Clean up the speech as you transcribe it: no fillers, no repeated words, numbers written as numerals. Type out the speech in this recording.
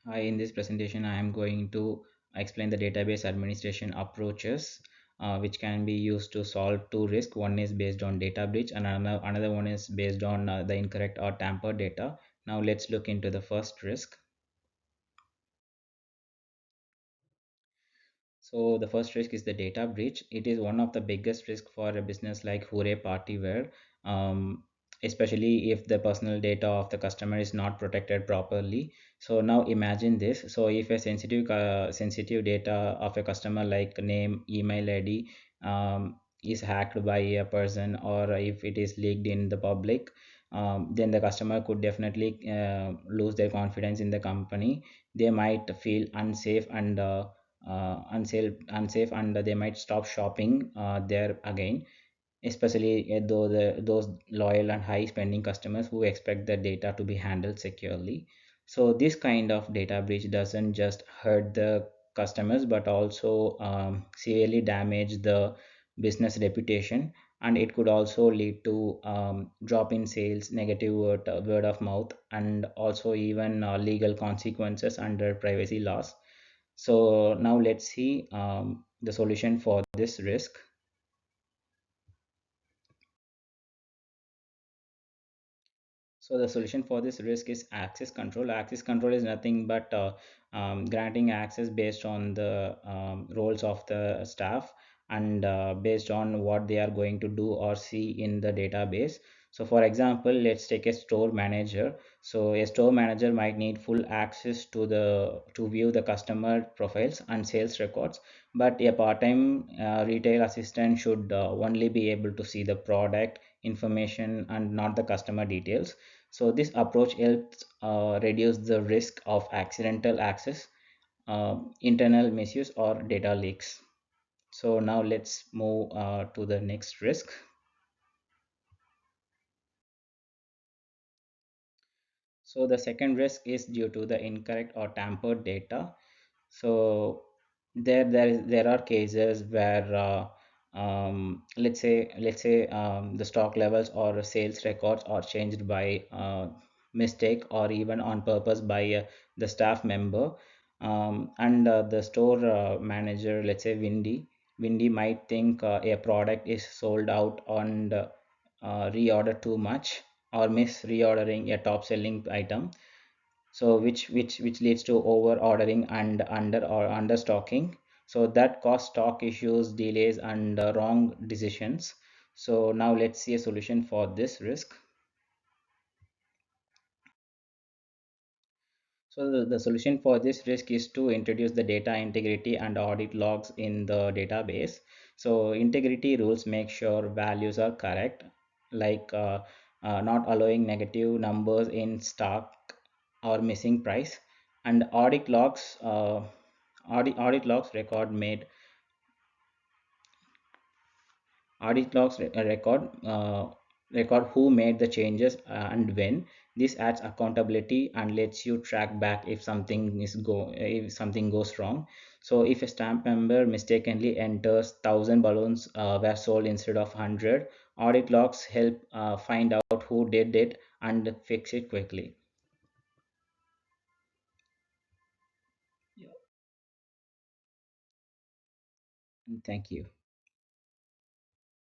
In this presentation, I am going to explain the database administration approaches which can be used to solve two risks. One is based on data breach, and another one is based on the incorrect or tampered data. Now let's look into the first risk. So the first risk is the data breach. It is one of the biggest risk for a business like Hooray Partyware, um, especially if the personal data of the customer is not protected properly. So now imagine this. So if a sensitive data of a customer like name, email ID is hacked by a person, or if it is leaked in the public, then the customer could definitely lose their confidence in the company. They might feel unsafe, and they might stop shopping there again, especially those loyal and high spending customers who expect the data to be handled securely. So this kind of data breach doesn't just hurt the customers but also severely damage the business reputation, and it could also lead to drop in sales, negative word of mouth, and also even legal consequences under privacy laws. So now let's see the solution for this risk. So the solution for this risk is access control. Access control is nothing but granting access based on the roles of the staff, and based on what they are going to do or see in the database. So for example, let's take a store manager. So a store manager might need full access to view the customer profiles and sales records, but a part-time retail assistant should only be able to see the product information and not the customer details. So this approach helps reduce the risk of accidental access, internal misuse, or data leaks. So now let's move to the next risk. So the second risk is due to the incorrect or tampered data. So there are cases where the stock levels or sales records are changed by mistake or even on purpose by the staff member, and the store manager, let's say Windy might think a product is sold out and reorder too much, or miss reordering a top selling item, so which leads to over ordering and understocking, so that cause stock issues, delays, and wrong decisions. So now let's see a solution for this risk. So the solution for this risk is to introduce the data integrity and audit logs in the database. So integrity rules make sure values are correct, like not allowing negative numbers in stock or missing price, and audit logs record who made the changes and when. This adds accountability and lets you track back if something goes wrong. So if a stamp member mistakenly enters 1,000 balloons were sold instead of 100, audit logs help find out who did it and fix it quickly. Thank you.